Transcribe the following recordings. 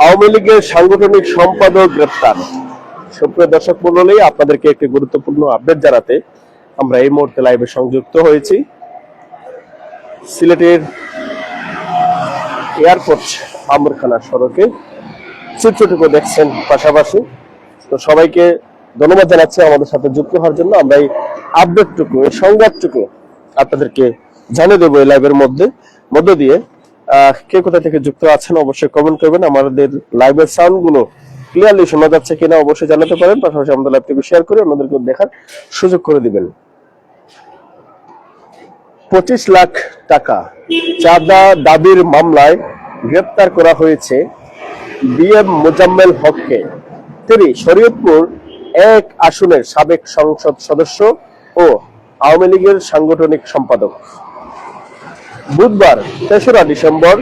আওয়ামী লীগের সাংগঠনিক সম্পাদক গ্রেপ্তার। সুপ্রিয় দর্শক মণ্ডলী, আপনাদেরকে একটি গুরুত্বপূর্ণ আপডেট জানাতে আমরা এই মুহূর্তে লাইভে সংযুক্ত হয়েছি। সিলেটের এয়ারপোর্ট আমরখানা সড়কে চিত্রটুকু দেখছেন পাশাপাশি। তো সবাইকে ধন্যবাদ জানাচ্ছি আমাদের সাথে যুক্ত হওয়ার জন্য। আমরা এই আপডেটটুকু, এই সংবাদটুকু আপনাদেরকে জানিয়ে দেবো এই লাইভের মধ্য দিয়ে। কে কোথা থেকে যুক্ত আছেন অবশ্যই কমেন্ট করবেন। আমাদের লাইভের সাউন্ড গুলো ক্লিয়ারলি শোনা যাচ্ছে কিনা অবশ্যই জানাতে পারেন। পাশাপাশি আমাদের লাইভটিকে শেয়ার করে অন্যদেরকে দেখার সুযোগ করে দিবেন। 25 লাখ টাকা চাঁদা দাবির মামলায় গ্রেপ্তার করা হয়েছে বিএম মোজাম্মেল হককে। তিনি শরীয়তপুর 1 আসনের সাবেক সংসদ সদস্য ও আওয়ামী লীগের সাংগঠনিক সম্পাদক। বুধবার 3রা December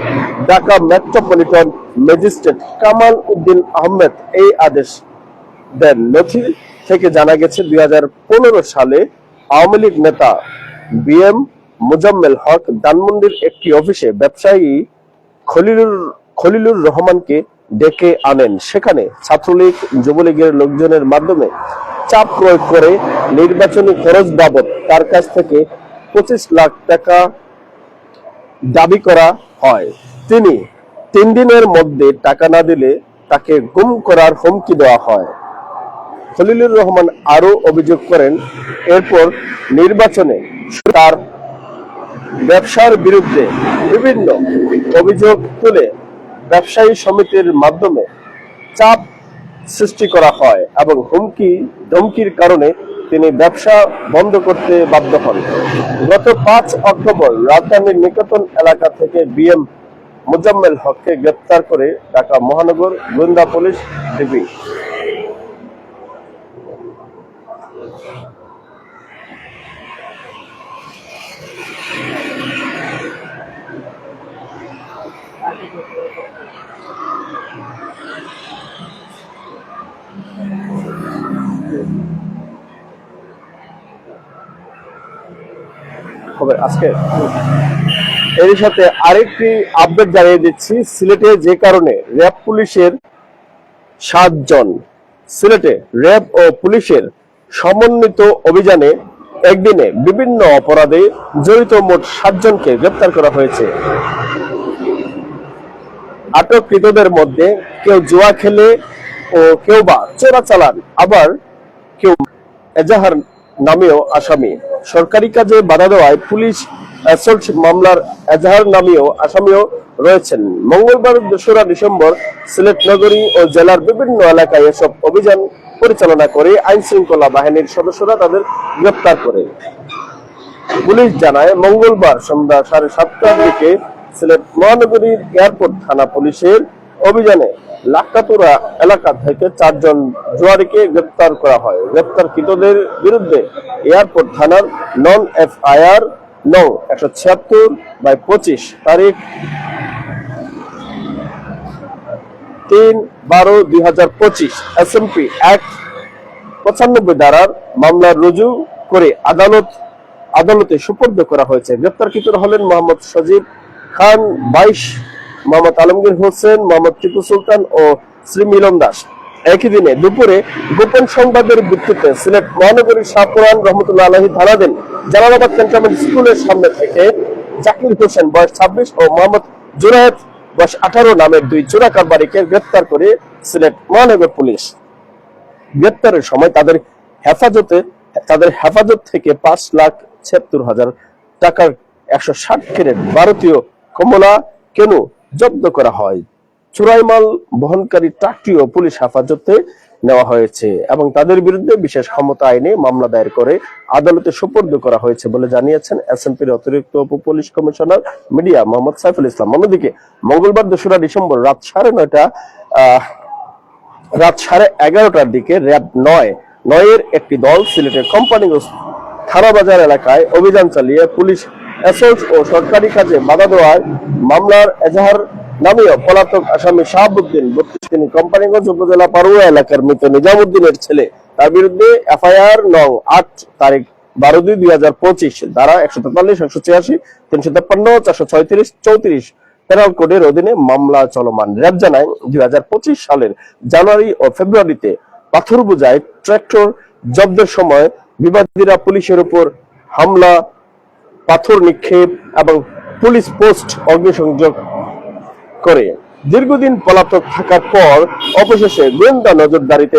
Dhaka metropolitan magistrate Kamal Uddin Ahmed এই আদেশ দেন। নথি থেকে জানা গেছে 2015 সালে আওয়ামী লীগ নেতা বিএম মোজাম্মেল হক ধানমন্ডির একটি অফিসে ব্যবসায়ী খলিলুর রহমানকে ডেকে আনেন। সেখানে ছাত্রলীগ যুবলীগের লোকজনের মাধ্যমে চাপ প্রয়োগ করে নির্বাচনী খরচ বাবদ তার কাছ থেকে 25 লাখ টাকা দাবি করা হয়। তিনি 3 দিনের মধ্যে টাকা না দিলে তাকে গুম করার হুমকি দেওয়া হয়। খলিলুর রহমান আরো অভিযোগ করেন, এরপর নির্বাচনে তার ব্যবসার বিরুদ্ধে বিভিন্ন অভিযোগ তুলে ব্যবসায়ী সমিতির মাধ্যমে চাপ সৃষ্টি করা হয় এবং ধমকির কারণে তিনি ব্যবসা বন্ধ করতে বাধ্য হন। গত 5 অক্টোবর রাজধানীর নিকেতন এলাকা থেকে বিএম মোজাম্মেল হককে গ্রেপ্তার করে ঢাকা মহানগর গোয়েন্দা পুলিশ ডিবি। আজকে এর সাথে আরেকটি আপডেট জানিয়ে দিচ্ছি। সিলেটে যে কারণে র্যাব পুলিশের 7 জন, সিলেটে র্যাব ও পুলিশের সমন্বিত অভিযানে একদিনে বিভিন্ন অপরাধে জড়িত মোট 7 জনকে গ্রেপ্তার করা হয়েছে। আটককৃতদের মধ্যে কেউ জুয়া খেলে ও কেউ বা চোরাচালান, আবার কেউ এজাহার নামীয় আসামি। সরকারি কাজে বাধা দেওয়ায় পুলিশ অ্যাসল্ট মামলার এজাহার নামীয় আসামিও রয়েছেন। মঙ্গলবার 2রা ডিসেম্বর সিলেট নগরী ও জেলার বিভিন্ন এলাকায় এসব অভিযান পরিচালনা করে আইন শৃঙ্খলা বাহিনীর সদস্যরা তাদের গ্রেপ্তার করে। পুলিশ জানায়, মঙ্গলবার সন্ধ্যা 7:30টার দিকে সিলেট মহানগরীর এয়ারপোর্ট থানা পুলিশের অভিযানে লাক্কাতুরা এলাকা থেকে 4 জন জুয়ারিকে গ্রেপ্তার করা হয়। গ্রেপ্তারকৃতদের বিরুদ্ধে এয়ারপোর্ট থানার নন এফআইআর নং 176/25 তারিখ 3/12/2025 এসএমপি অ্যাক্ট 95 ধারার মামলা রুজু করে আদালতে সুপর্দ করা হয়েছে। গ্রেপ্তারকৃতরা হলেন মোহাম্মদ সজীব খান 22, মোহাম্মদ আলমগীর হোসেন, মোহাম্মদ টিপু সুলতান ও শ্রী মিলন দাস। একই দিনে দুপুরে গোপন সংবাদের ভিত্তিতে সিলেট মহানগরীর শাহপুরান রহমতুল্লাহ আলাহি থানাধীন জালালাবাদ ক্যান্টনমেন্ট স্কুলের সামনে থেকে জাকির হোসেন বয়স 26 ও মোহাম্মদ জুনায়েদ বয়স 18 নামের 2 চোরা কারবারিকে গ্রেপ্তার করে সিলেট মহানগর পুলিশ। গ্রেপ্তারের সময় তাদের হেফাজত থেকে 5,76,000 টাকার 160 ক্যারেট ভারতীয় কমলা কেনু জব্দ করা হয়। চোরাই মাল বহনকারী ট্রাকটিও পুলিশ হেফাজতে নেওয়া হয়েছে এবং তাদের বিরুদ্ধে বিশেষ ক্ষমতা আইনে মামলা দায়ের করে আদালতে সুপর্দ করা হয়েছে বলে জানিয়েছেন এসএমপির অতিরিক্ত উপ police commissioner media Mohammad Saiful Islam. অন্যদিকে মঙ্গলবার 2রা ডিসেম্বর রাত 11:30টার দিকে র্যাব 9 এর একটি দল সিলেটের কোম্পানিগঞ্জ থানাবাজার এলাকায় অভিযান চালিয়ে পুলিশ অ্যাসল্ট ও সরকারি কাজে বাধা দেওয়ার মামলার এজাহার নামীয় পলাতক আসামি শাহাবুদ্দিন 32, তিনি কোম্পানিগঞ্জ উপজেলা পারুয়া এলাকার মৃত নিজামুদ্দিনের ছেলে, তার বিরুদ্ধে এফআইআর নং 8 তারিখ 12/2/2025 ধারা 143, 186, 353, 436, 34 পেনাল কোডের অধীনে মামলা চলমান। র্যাব জানায় 2025 সালের জানুয়ারি ও ফেব্রুয়ারিতে পাথর বোঝাই ট্রাক্টর জব্দের সময় বিবাদীরা পুলিশের উপর হামলা, পাথর নিক্ষেপ এবং পুলিশ পোস্ট অগ্নিসংযোগ করে। দীর্ঘদিন পলাতক থাকার পর অবশেষে গোয়েন্দা নজরদারির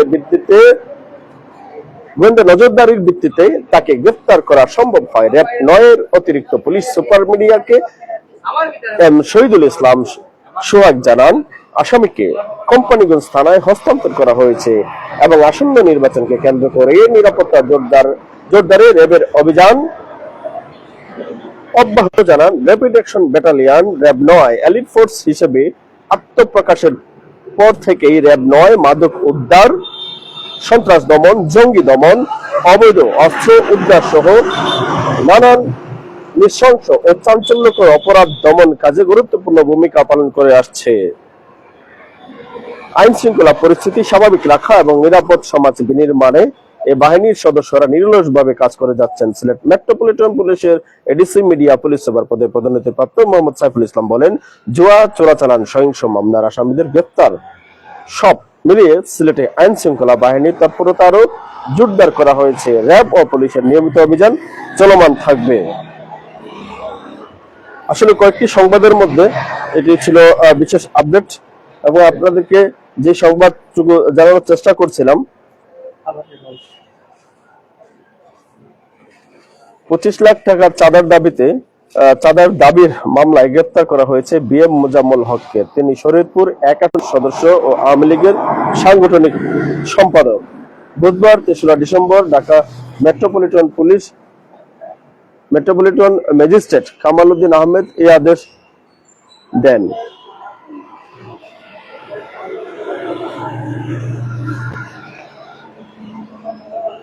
ভিত্তিতে তাকে গ্রেফতার করা সম্ভব হয়। র্যাব 9 এর অতিরিক্ত পুলিশ সুপার মিডিয়াকে এম শহীদুল ইসলাম সোহাগ জানান, আসামিকে কোম্পানিগঞ্জ থানায় হস্তান্তর করা হয়েছে এবং আসন্ন নির্বাচনকে কেন্দ্র করে নিরাপত্তা জোরদারে র্যাবের অভিযান অব্যাহত। জানান, rapid action battalion RAB 9 elite force হিসেবে আত্মপ্রকাশের পর থেকেই র্যাব 9 মাদক উদ্ধার, সন্ত্রাস দমন, জঙ্গি দমন, অবৈধ অস্ত্র উদ্ধার সহ নানান নৃশংস ও চাঞ্চল্যকর অপরাধ দমন কাজে গুরুত্বপূর্ণ ভূমিকা পালন করে আসছে। আইন শৃঙ্খলা পরিস্থিতি স্বাভাবিক রাখা এবং নিরাপদ সমাজ বিনির্মাণে এই বাহিনীর সদস্যরা নিরলসভাবে কাজ করে যাচ্ছেন। সিলেট মেট্রোপলিটন পুলিশের এডিসি মিডিয়া পুলিশ সুপার পদে পদোন্নতিপ্রাপ্ত মোহাম্মদ সাইফুল ইসলাম বলেন, জুয়া, চোরাচালান, সহিংস মামলার আসামিদের গ্রেফতার সব মিলিয়ে সিলেটে আইন শৃঙ্খলা বাহিনীর তৎপরতা আরো জোরদার করা হয়েছে। র্যাব ও পুলিশের নিয়মিত অভিযান চলমান থাকবে। আসলে কয়েকটি সংবাদের মধ্যে এটি ছিল বিশেষ আপডেট এবং আপনাদেরকে যে সংবাদটুকু জানানোর চেষ্টা করছিলাম, 25 লাখ টাকার চাঁদার দাবির মামলায় গ্রেফতার করা হয়েছে বিএম মোজাম্মেল হককে। তিনি শরীয়তপুর 1 আসন সদস্য ও আওয়ামী লীগের সাংগঠনিক সম্পাদক। বুধবার 3রা December Dhaka metropolitan magistrate Kamal Uddin Ahmed এই আদেশ দেন।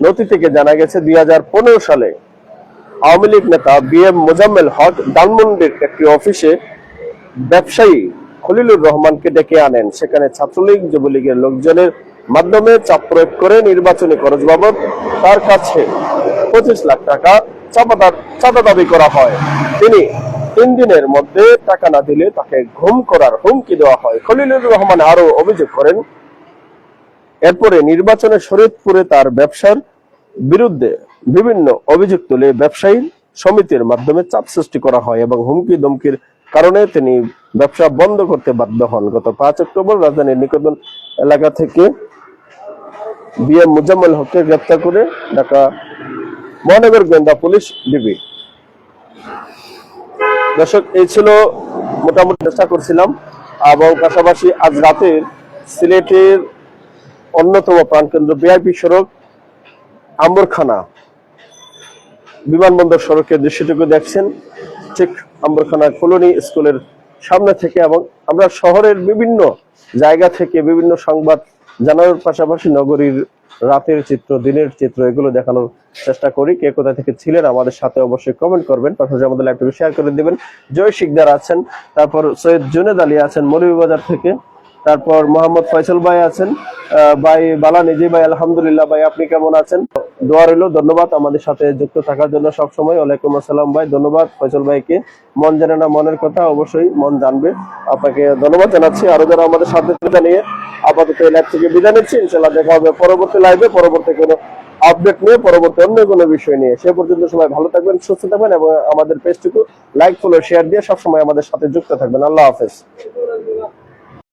নথি থেকে জানা গেছে 2015 সালে আওয়ামী লীগ নেতা বিএম মোজাম্মেল হক ধানমন্ডির একটি অফিসে ব্যবসায়ী খলিলুর রহমানকে ডেকে আনেন। সেখানে ছাত্রলীগ, যুবলীগের লোকজনের মাধ্যমে চাপ প্রয়োগ করে নির্বাচনী খরচ বাবদ তার কাছে 25 লাখ টাকা চাঁদা দাবি করা হয়। তিনি 3 দিনের মধ্যে টাকা না দিলে তাকে গুম করার হুমকি দেওয়া হয়। খলিলুর রহমান আরো অভিযোগ করেন, এরপরে নির্বাচনে শরীয়তপুরে তার ব্যবসার বিরুদ্ধে বিভিন্ন অভিযোগ তুলে ব্যবসায়ী সমিতির মাধ্যমে চাপ সৃষ্টি করা হয় এবং হুমকি ধমকির কারণে তিনি ব্যবসা বন্ধ করতে বাধ্য হন। গত 5 অক্টোবর রাজধানীর নিকেতন এলাকা থেকে বিএম মোজাম্মেল হককে গ্রেফতার করে ঢাকা মহানগর গোয়েন্দা পুলিশ ডিবি। দর্শক, এই ছিল মোটামুটি চেষ্টা করছিলাম এবং পাশাপাশি আজ রাতের সিলেটের অন্যতম প্রাণকেন্দ্র ভিআইপি সড়ক আম্বরখানা বিমানবন্দর সড়কের দৃশ্যটুকু দেখছেন, ঠিক আম্বরখানা কলোনি স্কুলের সামনে থেকে। এবং আমরা শহরের বিভিন্ন জায়গা থেকে বিভিন্ন সংবাদ জানানোর পাশাপাশি নগরীর রাতের চিত্র, দিনের চিত্র এগুলো দেখানোর চেষ্টা করি। কে কোথা থেকে ছিলেন আমাদের সাথে অবশ্যই কমেন্ট করবেন, পাশাপাশি আমাদের লাইভটিকে শেয়ার করে দিবেন। জয় শিকদার আছেন, তারপর সৈয়দ জুনেদ আলী আছেন মৌলভীবাজার থেকে, তারপর মোহাম্মদ ফয়সাল ভাই আছেন, ভাই বালা নিজে ভাই আলহামদুলিল্লাহ। ভাই আপনি কেমন আছেন? দোয়া রইল। ধন্যবাদ আমাদের সাথে যুক্ত থাকার জন্য সবসময়। ওয়ালাইকুম আসসালাম ভাই, ধন্যবাদ। ফয়সাল ভাইকে মন জানে না মনের কথা, অবশ্যই মন জানবে। আপনাকে ধন্যবাদ জানাচ্ছি। আরো যারা আমাদের সাথে জানিয়ে আপাতত এই লাইভ থেকে বিদায় নিচ্ছি। ইনশাআল্লাহ দেখা হবে পরবর্তী লাইভে, পরবর্তী কোনো আপডেট নিয়ে, পরবর্তী অন্য কোনো বিষয় নিয়ে। সে পর্যন্ত সবাই ভালো থাকবেন, সুস্থ থাকবেন এবং আমাদের পেজটুকু লাইক, ফলো, শেয়ার দিয়ে সবসময় আমাদের সাথে যুক্ত থাকবেন। আল্লাহ হাফেজ।